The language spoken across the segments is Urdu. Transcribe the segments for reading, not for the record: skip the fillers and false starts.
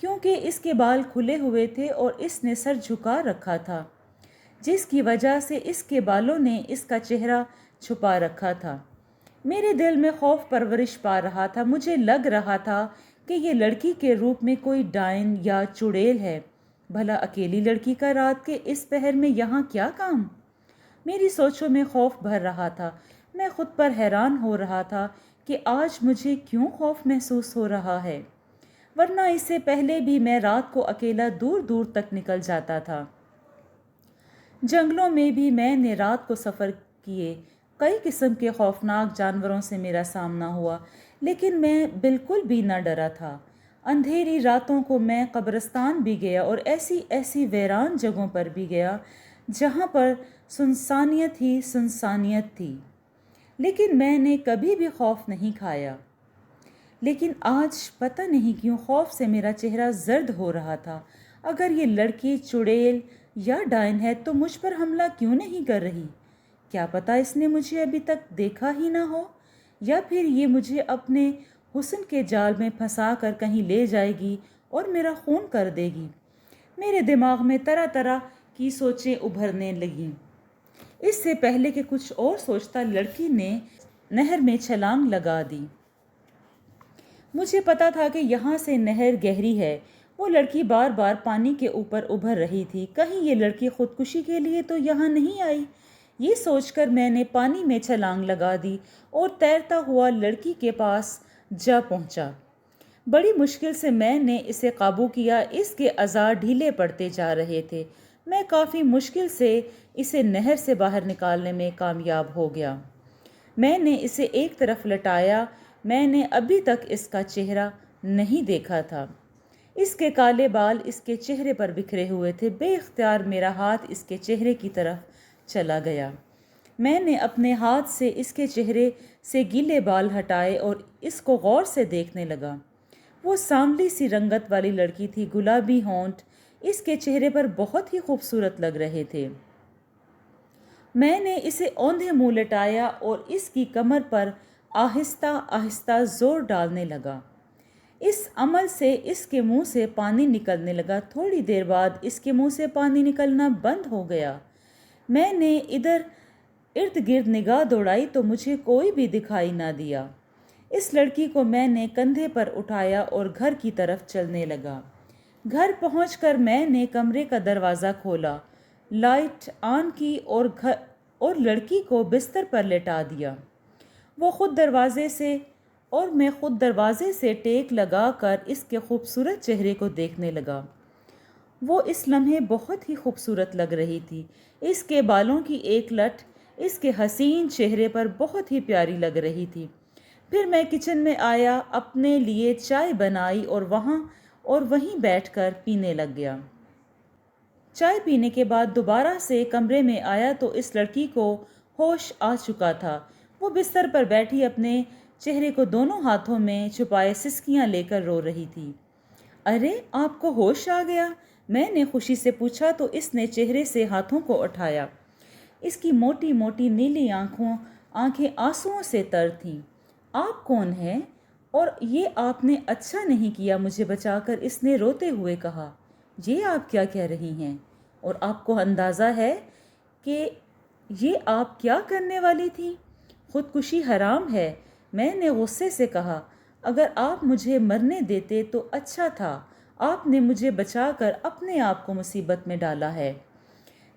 کیونکہ اس کے بال کھلے ہوئے تھے اور اس نے سر جھکا رکھا تھا، جس کی وجہ سے اس کے بالوں نے اس کا چہرہ چھپا رکھا تھا۔ میرے دل میں خوف پرورش پا رہا تھا۔ مجھے لگ رہا تھا کہ یہ لڑکی کے روپ میں کوئی ڈائن یا چڑیل ہے۔ بھلا اکیلی لڑکی کا رات کے اس پہر میں یہاں کیا کام؟ میری سوچوں میں خوف بھر رہا تھا۔ میں خود پر حیران ہو رہا تھا کہ آج مجھے کیوں خوف محسوس ہو رہا ہے، ورنہ اس سے پہلے بھی میں رات کو اکیلا دور دور تک نکل جاتا تھا۔ جنگلوں میں بھی میں نے رات کو سفر کیے، کئی قسم کے خوفناک جانوروں سے میرا سامنا ہوا، لیکن میں بالکل بھی نہ ڈرا تھا۔ اندھیری راتوں کو میں قبرستان بھی گیا اور ایسی ویران جگہوں پر بھی گیا جہاں پر سنسانیت ہی سنسانیت تھی، لیکن میں نے کبھی بھی خوف نہیں کھایا۔ لیکن آج پتہ نہیں کیوں خوف سے میرا چہرہ زرد ہو رہا تھا۔ اگر یہ لڑکی چڑیل یا ڈائن ہے تو مجھ پر حملہ کیوں نہیں کر رہی؟ کیا پتہ اس نے مجھے ابھی تک دیکھا ہی نہ ہو، یا پھر یہ مجھے اپنے حسن کے جال میں پھنسا کر کہیں لے جائے گی اور میرا خون کر دے گی۔ میرے دماغ میں طرح طرح کی سوچیں ابھرنے لگیں۔ اس سے پہلے کہ کچھ اور سوچتا، لڑکی نے نہر میں چھلانگ لگا دی۔ مجھے پتا تھا کہ یہاں سے نہر گہری ہے۔ وہ لڑکی بار بار پانی کے اوپر ابھر رہی تھی۔ کہیں یہ لڑکی خودکشی کے لیے تو یہاں نہیں آئی؟ یہ سوچ کر میں نے پانی میں چھلانگ لگا دی اور تیرتا ہوا لڑکی کے پاس جا پہنچا۔ بڑی مشکل سے میں نے اسے قابو کیا۔ اس کے اعضاء ڈھیلے پڑتے جا رہے تھے۔ میں کافی مشکل سے اسے نہر سے باہر نکالنے میں کامیاب ہو گیا۔ میں نے اسے ایک طرف لٹایا۔ میں نے ابھی تک اس کا چہرہ نہیں دیکھا تھا۔ اس کے کالے بال اس کے چہرے پر بکھرے ہوئے تھے۔ بے اختیار میرا ہاتھ اس کے چہرے کی طرف چلا گیا۔ میں نے اپنے ہاتھ سے اس کے چہرے سے گیلے بال ہٹائے اور اس کو غور سے دیکھنے لگا۔ وہ سانولی سی رنگت والی لڑکی تھی۔ گلابی ہونٹ اس کے چہرے پر بہت ہی خوبصورت لگ رہے تھے۔ میں نے اسے اوندھے منہ لٹایا اور اس کی کمر پر آہستہ آہستہ زور ڈالنے لگا۔ اس عمل سے اس کے منہ سے پانی نکلنے لگا۔ تھوڑی دیر بعد اس کے منہ سے پانی نکلنا بند ہو گیا۔ میں نے ادھر ارد گرد نگاہ دوڑائی تو مجھے کوئی بھی دکھائی نہ دیا۔ اس لڑکی کو میں نے کندھے پر اٹھایا اور گھر کی طرف چلنے لگا۔ گھر پہنچ کر میں نے کمرے کا دروازہ کھولا، لائٹ آن کی اور لڑکی کو بستر پر لٹا دیا۔ وہ خود دروازے سے اور میں خود دروازے سے ٹیک لگا کر اس کے خوبصورت چہرے کو دیکھنے لگا۔ وہ اس لمحے بہت ہی خوبصورت لگ رہی تھی۔ اس کے بالوں کی ایک لٹ اس کے حسین چہرے پر بہت ہی پیاری لگ رہی تھی۔ پھر میں کچن میں آیا، اپنے لیے چائے بنائی اور وہیں بیٹھ کر پینے لگ گیا۔ چائے پینے کے بعد دوبارہ سے کمرے میں آیا تو اس لڑکی کو ہوش آ چکا تھا۔ وہ بستر پر بیٹھی اپنے چہرے کو دونوں ہاتھوں میں چھپائے سسکیاں لے کر رو رہی تھی۔ ارے آپ کو ہوش آ گیا؟ میں نے خوشی سے پوچھا تو اس نے چہرے سے ہاتھوں کو اٹھایا۔ اس کی موٹی موٹی نیلی آنکھیں آنسوؤں سے تر تھیں۔ آپ کون ہیں؟ اور یہ آپ نے اچھا نہیں کیا مجھے بچا کر، اس نے روتے ہوئے کہا۔ یہ آپ کیا کہہ رہی ہیں؟ اور آپ کو اندازہ ہے کہ یہ آپ کیا کرنے والی تھیں؟ خودکشی حرام ہے، میں نے غصے سے کہا۔ اگر آپ مجھے مرنے دیتے تو اچھا تھا، آپ نے مجھے بچا کر اپنے آپ کو مصیبت میں ڈالا ہے۔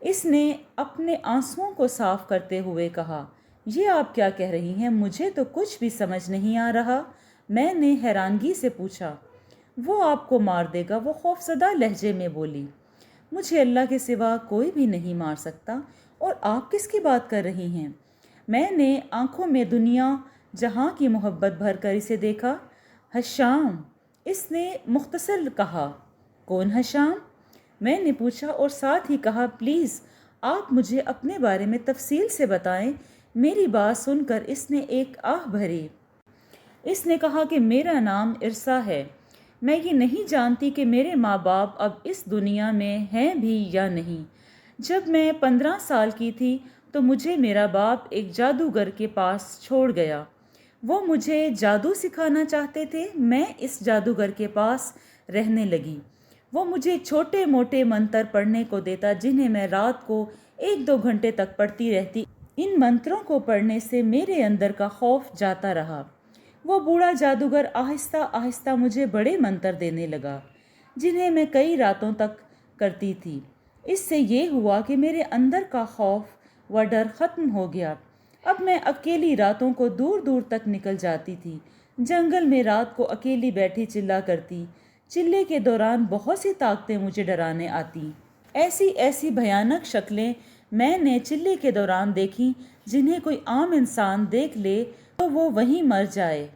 اس نے اپنے آنسوؤں کو صاف کرتے ہوئے کہا۔ یہ آپ کیا کہہ رہی ہیں؟ مجھے تو کچھ بھی سمجھ نہیں آ رہا، میں نے حیرانگی سے پوچھا۔ وہ آپ کو مار دے گا، وہ خوفزدہ لہجے میں بولی۔ مجھے اللہ کے سوا کوئی بھی نہیں مار سکتا، اور آپ کس کی بات کر رہی ہیں؟ میں نے آنکھوں میں دنیا جہاں کی محبت بھر کر اسے دیکھا۔ حشام، اس نے مختصر کہا۔ کون حشام؟ میں نے پوچھا اور ساتھ ہی کہا، پلیز آپ مجھے اپنے بارے میں تفصیل سے بتائیں۔ میری بات سن کر اس نے ایک آہ بھری۔ اس نے کہا کہ میرا نام ارسا ہے۔ میں یہ نہیں جانتی کہ میرے ماں باپ اب اس دنیا میں ہیں بھی یا نہیں۔ جب میں 15 سال کی تھی تو مجھے میرا باپ ایک جادوگر کے پاس چھوڑ گیا۔ وہ مجھے جادو سکھانا چاہتے تھے۔ میں اس جادوگر کے پاس رہنے لگی۔ وہ مجھے چھوٹے موٹے منتر پڑھنے کو دیتا جنہیں میں رات کو 1-2 گھنٹے تک پڑھتی رہتی۔ ان منتروں کو پڑھنے سے میرے اندر کا خوف جاتا رہا۔ وہ بوڑھا جادوگر آہستہ آہستہ مجھے بڑے منتر دینے لگا جنہیں میں کئی راتوں تک کرتی تھی۔ اس سے یہ ہوا کہ میرے اندر کا خوف و ڈر ختم ہو گیا۔ اب میں اکیلی راتوں کو دور دور تک نکل جاتی تھی۔ جنگل میں رات کو اکیلی بیٹھی چلا کرتی۔ چلے کے دوران بہت سی طاقتیں مجھے ڈرانے آتی۔ ایسی بھیانک شکلیں میں نے چلے کے دوران دیکھی جنہیں کوئی عام انسان دیکھ لے تو وہ وہیں مر جائے،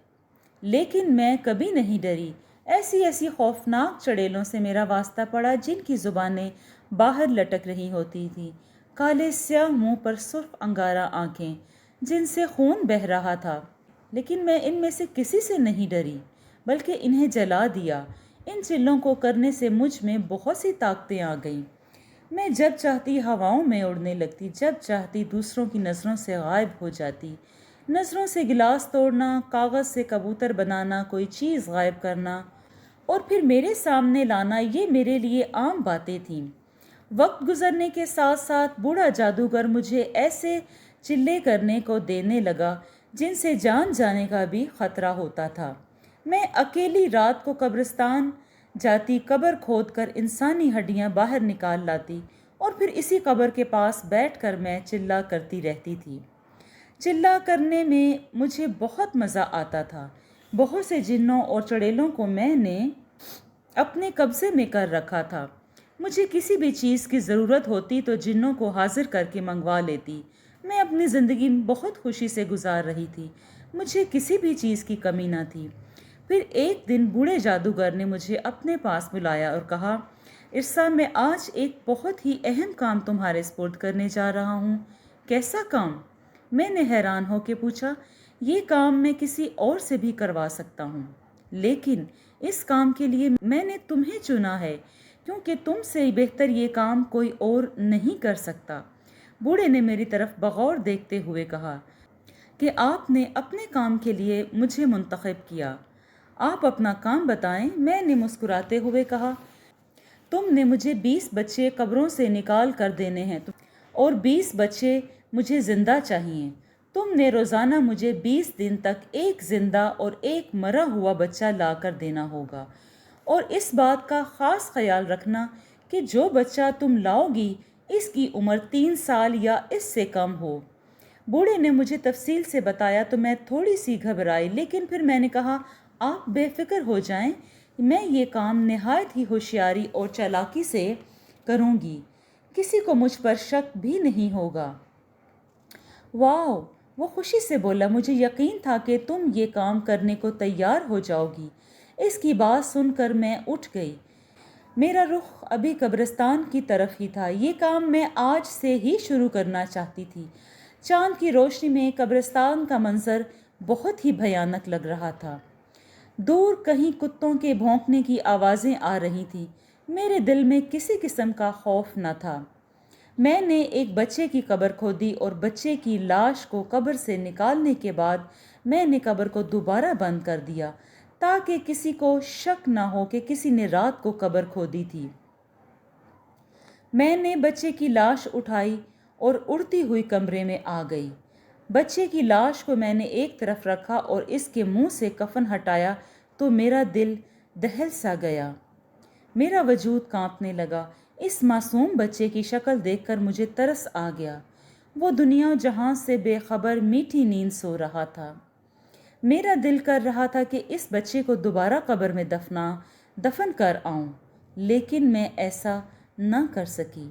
لیکن میں کبھی نہیں ڈری۔ ایسی خوفناک چڑیلوں سے میرا واسطہ پڑا جن کی زبانیں باہر لٹک رہی ہوتی تھیں، کالے سیاہ منہ پر سرخ انگارہ آنکھیں جن سے خون بہہ رہا تھا، لیکن میں ان میں سے کسی سے نہیں ڈری بلکہ انہیں جلا دیا۔ ان چلوں کو کرنے سے مجھ میں بہت سی طاقتیں آ گئیں۔ میں جب چاہتی ہواؤں میں اڑنے لگتی، جب چاہتی دوسروں کی نظروں سے غائب ہو جاتی۔ نظروں سے گلاس توڑنا، کاغذ سے کبوتر بنانا، کوئی چیز غائب کرنا اور پھر میرے سامنے لانا، یہ میرے لیے عام باتیں تھیں۔ وقت گزرنے کے ساتھ ساتھ بوڑھا جادوگر مجھے ایسے چلے کرنے کو دینے لگا جن سے جان جانے کا بھی خطرہ ہوتا تھا۔ میں اکیلی رات کو قبرستان جاتی، قبر کھود کر انسانی ہڈیاں باہر نکال لاتی اور پھر اسی قبر کے پاس بیٹھ کر میں چلا کرتی رہتی تھی۔ چلا کرنے میں مجھے بہت مزہ آتا تھا۔ بہت سے جنوں اور چڑیلوں کو میں نے اپنے قبضے میں کر رکھا تھا۔ مجھے کسی بھی چیز کی ضرورت ہوتی تو جنوں کو حاضر کر کے منگوا لیتی۔ میں اپنی زندگی بہت خوشی سے گزار رہی تھی۔ مجھے کسی بھی چیز کی کمی نہ تھی۔ پھر ایک دن بوڑھے جادوگر نے مجھے اپنے پاس بلایا اور کہا، ارسا، میں آج ایک بہت ہی اہم کام تمہارے سپرد کرنے جا رہا ہوں۔ کیسا کام؟ میں نے حیران ہو کے پوچھا۔ یہ کام میں کسی اور سے بھی کروا سکتا ہوں، لیکن اس کام کے لیے میں نے تمہیں چنا ہے کیونکہ تم سے بہتر یہ کام کوئی اور نہیں کر سکتا۔ بوڑھے نے میری طرف بغور دیکھتے ہوئے کہا کہ آپ نے اپنے کام کے لیے مجھے منتخب کیا۔ آپ اپنا کام بتائیں۔ میں نے مسکراتے ہوئے کہا، تم نے مجھے 20 بچے قبروں سے نکال کر دینے ہیں اور 20 بچے مجھے زندہ چاہیے۔ تم نے روزانہ مجھے 20 دن تک ایک زندہ اور ایک مرا ہوا بچہ لا کر دینا ہوگا، اور اس بات کا خاص خیال رکھنا کہ جو بچہ تم لاؤ گی اس کی عمر 3 سال یا اس سے کم ہو۔ بوڑھے نے مجھے تفصیل سے بتایا تو میں تھوڑی سی گھبرائی، لیکن پھر میں نے کہا، آپ بے فکر ہو جائیں، میں یہ کام نہایت ہی ہوشیاری اور چالاکی سے کروں گی۔ کسی کو مجھ پر شک بھی نہیں ہوگا۔ واو! وہ خوشی سے بولا، مجھے یقین تھا کہ تم یہ کام کرنے کو تیار ہو جاؤ گی۔ اس کی بات سن کر میں اٹھ گئی۔ میرا رخ ابھی قبرستان کی طرف ہی تھا۔ یہ کام میں آج سے ہی شروع کرنا چاہتی تھی۔ چاند کی روشنی میں قبرستان کا منظر بہت ہی بھیانک لگ رہا تھا۔ دور کہیں کتوں کے بھونکنے کی آوازیں آ رہی تھیں۔ میرے دل میں کسی قسم کا خوف نہ تھا۔ میں نے ایک بچے کی قبر کھودی اور بچے کی لاش کو قبر سے نکالنے کے بعد میں نے قبر کو دوبارہ بند کر دیا تاکہ کسی کو شک نہ ہو کہ کسی نے رات کو قبر کھودی تھی۔ میں نے بچے کی لاش اٹھائی اور اڑتی ہوئی کمرے میں آ گئی۔ بچے کی لاش کو میں نے ایک طرف رکھا اور اس کے منہ سے کفن ہٹایا تو میرا دل دہل سا گیا۔ میرا وجود کانپنے لگا۔ اس معصوم بچے کی شکل دیکھ کر مجھے ترس آ گیا۔ وہ دنیا جہاں سے بے خبر میٹھی نیند سو رہا تھا۔ میرا دل کر رہا تھا کہ اس بچے کو دوبارہ قبر میں دفن کر آؤں، لیکن میں ایسا نہ کر سکی۔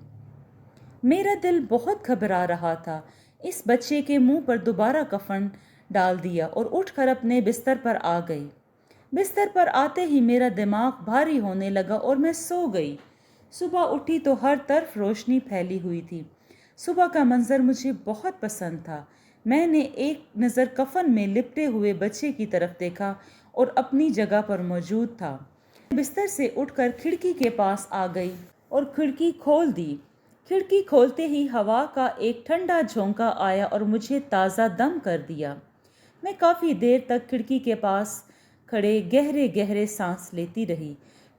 میرا دل بہت گھبرا رہا تھا۔ اس بچے کے منہ پر دوبارہ کفن ڈال دیا اور اٹھ کر اپنے بستر پر آ گئی۔ بستر پر آتے ہی میرا دماغ بھاری ہونے لگا اور میں سو گئی۔ صبح اٹھی تو ہر طرف روشنی پھیلی ہوئی تھی۔ صبح کا منظر مجھے بہت پسند تھا۔ میں نے ایک نظر کفن میں لپٹے ہوئے بچے کی طرف دیکھا اور اپنی جگہ پر موجود تھا۔ بستر سے اٹھ کر کھڑکی کے پاس آ گئی اور کھڑکی کھول دی۔ کھڑکی کھولتے ہی ہوا کا ایک ٹھنڈا جھونکا آیا اور مجھے تازہ دم کر دیا۔ میں کافی دیر تک کھڑکی کے پاس کھڑے گہرے گہرے سانس لیتی رہی۔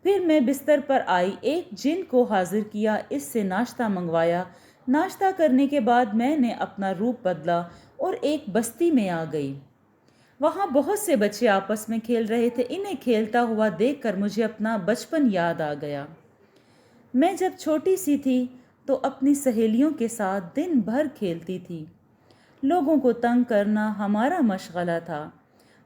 پھر میں بستر پر آئی، ایک جن کو حاضر کیا، اس سے ناشتہ منگوایا۔ ناشتہ کرنے کے بعد میں نے اپنا روپ بدلا اور ایک بستی میں آ گئی۔ وہاں بہت سے بچے آپس میں کھیل رہے تھے۔ انہیں کھیلتا ہوا دیکھ کر مجھے اپنا بچپن یاد آ گیا۔ میں جب چھوٹی سی تھی تو اپنی سہیلیوں کے ساتھ دن بھر کھیلتی تھی۔ لوگوں کو تنگ کرنا ہمارا مشغلہ تھا۔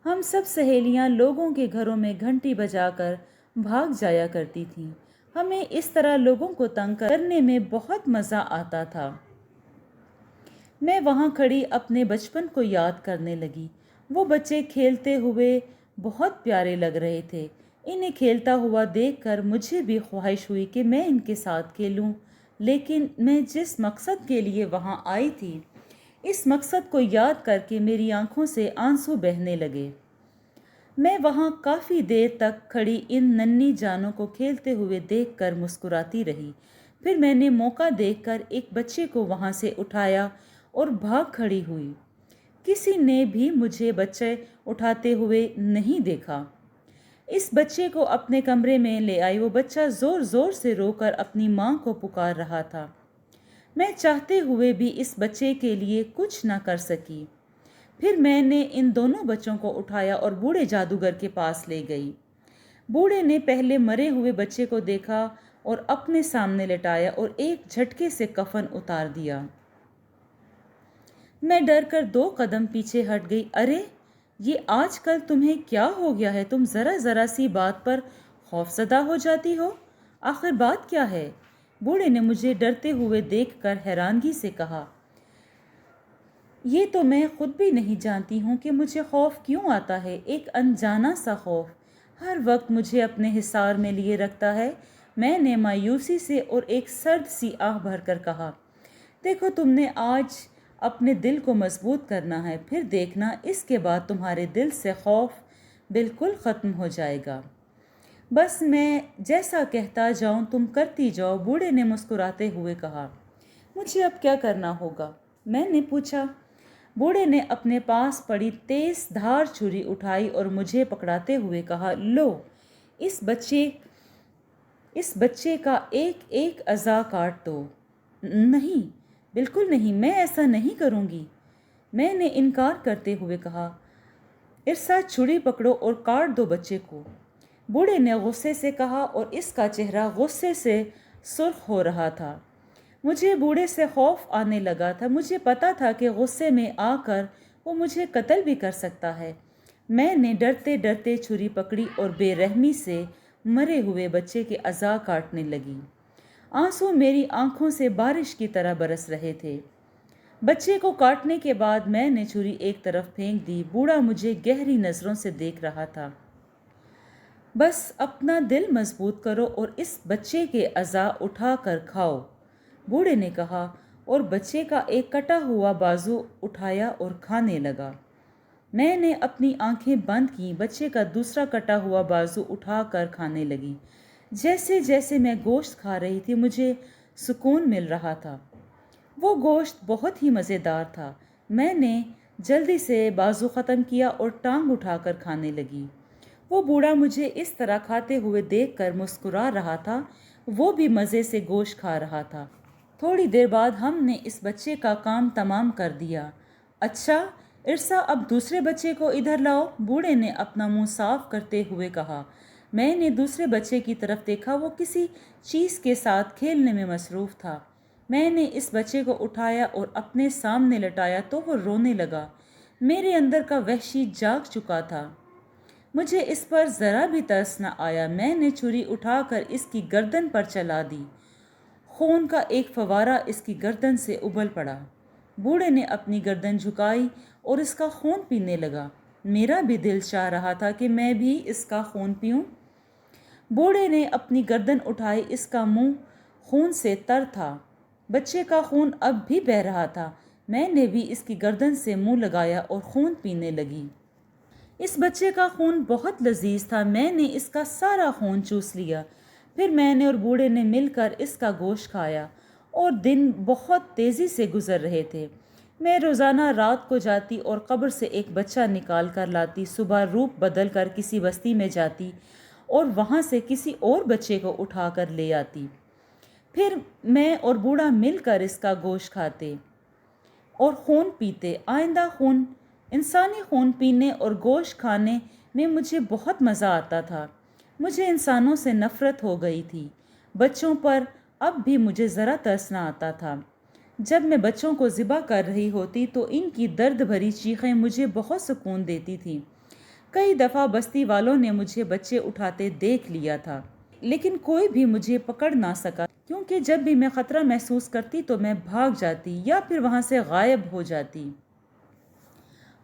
ہم سب سہیلیاں لوگوں کے گھروں میں گھنٹی بجا کر بھاگ جایا کرتی تھیں۔ ہمیں اس طرح لوگوں کو تنگ کرنے میں بہت مزہ آتا تھا۔ میں وہاں کھڑی اپنے بچپن کو یاد کرنے لگی۔ وہ بچے کھیلتے ہوئے بہت پیارے لگ رہے تھے۔ انہیں کھیلتا ہوا دیکھ کر مجھے بھی خواہش ہوئی کہ میں ان کے ساتھ کھیلوں، لیکن میں جس مقصد کے لیے وہاں آئی تھی، اس مقصد کو یاد کر کے میری آنکھوں سے آنسو بہنے لگے۔ میں وہاں کافی دیر تک کھڑی ان ننھی جانوں کو کھیلتے ہوئے دیکھ کر مسکراتی رہی۔ پھر میں نے موقع دیکھ کر ایک بچے کو وہاں سے اٹھایا اور بھاگ کھڑی ہوئی۔ کسی نے بھی مجھے بچے اٹھاتے ہوئے نہیں دیکھا۔ اس بچے کو اپنے کمرے میں لے آئی۔ وہ بچہ زور زور سے رو کر اپنی ماں کو پکار رہا تھا۔ میں چاہتے ہوئے بھی اس بچے کے لیے کچھ نہ کر سکی۔ پھر میں نے ان دونوں بچوں کو اٹھایا اور بوڑھے جادوگر کے پاس لے گئی۔ بوڑھے نے پہلے مرے ہوئے بچے کو دیکھا اور اپنے سامنے لٹایا اور ایک جھٹکے سے کفن اتار دیا۔ میں ڈر کر 2 قدم پیچھے ہٹ گئی۔ ارے، یہ آج کل تمہیں کیا ہو گیا ہے؟ تم ذرا سی بات پر خوف زدہ ہو جاتی ہو۔ آخر بات کیا ہے؟ بوڑھے نے مجھے ڈرتے ہوئے دیکھ کر حیرانگی سے کہا۔ یہ تو میں خود بھی نہیں جانتی ہوں کہ مجھے خوف کیوں آتا ہے۔ ایک انجانا سا خوف ہر وقت مجھے اپنے حصار میں لیے رکھتا ہے۔ میں نے مایوسی سے اور ایک سرد سی آہ بھر کر کہا، دیکھو، تم نے آج اپنے دل کو مضبوط کرنا ہے، پھر دیکھنا اس کے بعد تمہارے دل سے خوف بالکل ختم ہو جائے گا۔ بس میں جیسا کہتا جاؤں تم کرتی جاؤ۔ بوڑھے نے مسکراتے ہوئے کہا۔ مجھے اب کیا کرنا ہوگا؟ میں نے پوچھا۔ بوڑھے نے اپنے پاس پڑی تیز دھار چھری اٹھائی اور مجھے پکڑاتے ہوئے کہا، لو، اس بچے کا ایک ایک اعضا کاٹ دو۔ نہیں، بالکل نہیں، میں ایسا نہیں کروں گی، میں نے انکار کرتے ہوئے کہا۔ ارسا، چھری پکڑو اور کاٹ دو بچے کو، بوڑھے نے غصے سے کہا اور اس کا چہرہ غصے سے سرخ ہو رہا تھا۔ مجھے بوڑھے سے خوف آنے لگا تھا۔ مجھے پتا تھا کہ غصے میں آ کر وہ مجھے قتل بھی کر سکتا ہے۔ میں نے ڈرتے ڈرتے چھری پکڑی اور بے رحمی سے مرے ہوئے بچے کے اعضاء کاٹنے لگی۔ آنسو میری آنکھوں سے بارش کی طرح برس رہے تھے۔ بچے کو کاٹنے کے بعد میں نے چھری ایک طرف پھینک دی۔ بوڑھا مجھے گہری نظروں سے دیکھ رہا تھا۔ بس اپنا دل مضبوط کرو اور اس بچے کے اعضاء اٹھا کر کھاؤ، بوڑھے نے کہا اور بچے کا ایک کٹا ہوا بازو اٹھایا اور کھانے لگا۔ میں نے اپنی آنکھیں بند کیں۔ بچے کا دوسرا کٹا ہوا بازو اٹھا کر کھانے لگی۔ جیسے جیسے میں گوشت کھا رہی تھی مجھے سکون مل رہا تھا۔ وہ گوشت بہت ہی مزیدار تھا۔ میں نے جلدی سے بازو ختم کیا اور ٹانگ اٹھا کر کھانے لگی۔ وہ بوڑھا مجھے اس طرح کھاتے ہوئے دیکھ کر مسکرا رہا تھا۔ وہ بھی مزے سے گوشت کھا رہا تھا۔ تھوڑی دیر بعد ہم نے اس بچے کا کام تمام کر دیا۔ اچھا ارسا، اب دوسرے بچے کو ادھر لاؤ، بوڑھے نے اپنا منہ صاف کرتے ہوئے کہا۔ میں نے دوسرے بچے کی طرف دیکھا۔ وہ کسی چیز کے ساتھ کھیلنے میں مصروف تھا۔ میں نے اس بچے کو اٹھایا اور اپنے سامنے لٹایا تو وہ رونے لگا۔ میرے اندر کا وحشی جاگ چکا تھا۔ مجھے اس پر ذرا بھی ترس نہ آیا۔ میں نے چھری اٹھا کر اس کی گردن پر چلا دی۔ خون کا ایک فوارہ اس کی گردن سے ابل پڑا۔ بوڑھے نے اپنی گردن جھکائی اور اس کا خون پینے لگا۔ میرا بھی دل چاہ رہا تھا کہ میں بھی اس کا خون پیوں۔ بوڑھے نے اپنی گردن اٹھائی۔ اس کا منہ خون سے تر تھا۔ بچے کا خون اب بھی بہہ رہا تھا۔ میں نے بھی اس کی گردن سے منہ لگایا اور خون پینے لگی۔ اس بچے کا خون بہت لذیذ تھا۔ میں نے اس کا سارا خون چوس لیا۔ پھر میں نے اور بوڑھے نے مل کر اس کا گوشت کھایا اور دن بہت تیزی سے گزر رہے تھے۔ میں روزانہ رات کو جاتی اور قبر سے ایک بچہ نکال کر لاتی، صبح روپ بدل کر کسی بستی میں جاتی اور وہاں سے کسی اور بچے کو اٹھا کر لے آتی۔ پھر میں اور بوڑھا مل کر اس کا گوشت کھاتے اور خون پیتے۔ آئندہ انسانی خون پینے اور گوشت کھانے میں مجھے بہت مزہ آتا تھا۔ مجھے انسانوں سے نفرت ہو گئی تھی۔ بچوں پر اب بھی مجھے ذرا ترس نہ آتا تھا۔ جب میں بچوں کو ذبح کر رہی ہوتی تو ان کی درد بھری چیخیں مجھے بہت سکون دیتی تھیں۔ کئی دفعہ بستی والوں نے مجھے بچے اٹھاتے دیکھ لیا تھا، لیکن کوئی بھی مجھے پکڑ نہ سکا، کیونکہ جب بھی میں خطرہ محسوس کرتی تو میں بھاگ جاتی یا پھر وہاں سے غائب ہو جاتی۔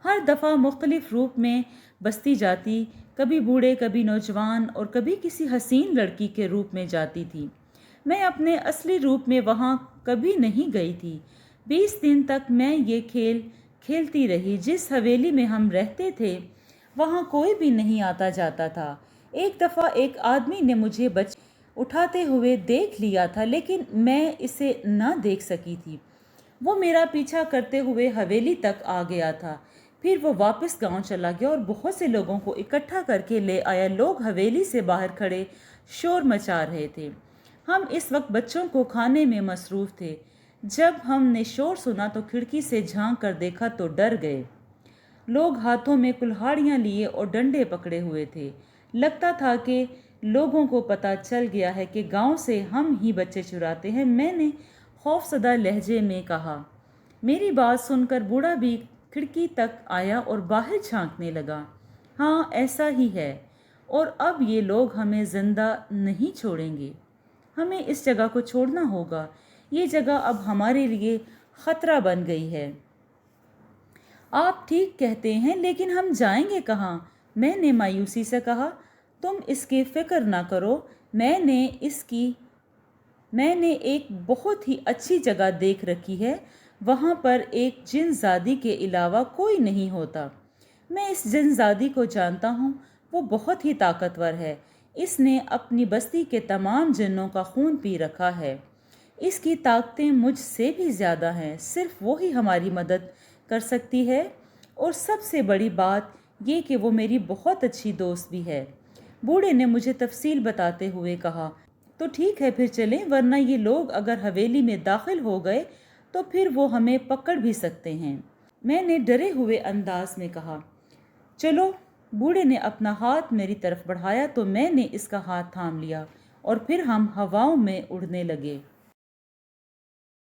ہر دفعہ مختلف روپ میں بستی جاتی، کبھی بوڑھے، کبھی نوجوان اور کبھی کسی حسین لڑکی کے روپ میں جاتی تھی۔ میں اپنے اصلی روپ میں وہاں کبھی نہیں گئی تھی۔ 20 دن تک میں یہ کھیل کھیلتی رہی۔ جس حویلی میں ہم رہتے تھے وہاں کوئی بھی نہیں آتا جاتا تھا۔ ایک دفعہ ایک آدمی نے مجھے بچے اٹھاتے ہوئے دیکھ لیا تھا، لیکن میں اسے نہ دیکھ سکی تھی۔ وہ میرا پیچھا کرتے ہوئے حویلی تک آ گیا تھا، پھر وہ واپس گاؤں چلا گیا اور بہت سے لوگوں کو اکٹھا کر کے لے آیا۔ لوگ حویلی سے باہر کھڑے شور مچا رہے تھے۔ ہم اس وقت بچوں کو کھانے میں مصروف تھے۔ جب ہم نے شور سنا تو کھڑکی سے جھانک کر دیکھا تو ڈر گئے۔ لوگ ہاتھوں میں کلہاڑیاں لیے اور ڈنڈے پکڑے ہوئے تھے۔ لگتا تھا کہ لوگوں کو پتہ چل گیا ہے کہ گاؤں سے ہم ہی بچے چراتے ہیں۔ میں نے خوفزدہ لہجے میں کہا۔ میری بات سن کر بوڑھا بھی کھڑکی تک آیا اور باہر جھانکنے لگا۔ ہاں، ایسا ہی ہے، اور اب یہ لوگ ہمیں زندہ نہیں چھوڑیں گے۔ ہمیں اس جگہ کو چھوڑنا ہوگا۔ یہ جگہ اب ہمارے لیے خطرہ بن گئی ہے۔ آپ ٹھیک کہتے ہیں، لیکن ہم جائیں گے کہاں؟ میں نے مایوسی سے کہا۔ تم اس کی فکر نہ کرو، میں نے ایک بہت ہی اچھی جگہ دیکھ رکھی ہے۔ وہاں پر ایک جن زادی کے علاوہ کوئی نہیں ہوتا۔ میں اس جن زادی کو جانتا ہوں، وہ بہت ہی طاقتور ہے۔ اس نے اپنی بستی کے تمام جنوں کا خون پی رکھا ہے۔ اس کی طاقتیں مجھ سے بھی زیادہ ہیں، صرف وہی ہماری مدد کر سکتی ہے، اور سب سے بڑی بات یہ کہ وہ میری بہت اچھی دوست بھی ہے۔ بوڑھے نے مجھے تفصیل بتاتے ہوئے کہا۔ تو ٹھیک ہے، پھر چلیں، ورنہ یہ لوگ اگر حویلی میں داخل ہو گئے تو پھر وہ ہمیں پکڑ بھی سکتے ہیں۔ میں نے ڈرے ہوئے انداز میں کہا۔ چلو۔ بوڑھے نے اپنا ہاتھ میری طرف بڑھایا تو میں نے اس کا ہاتھ تھام لیا اور پھر ہم ہواؤں میں اڑنے لگے۔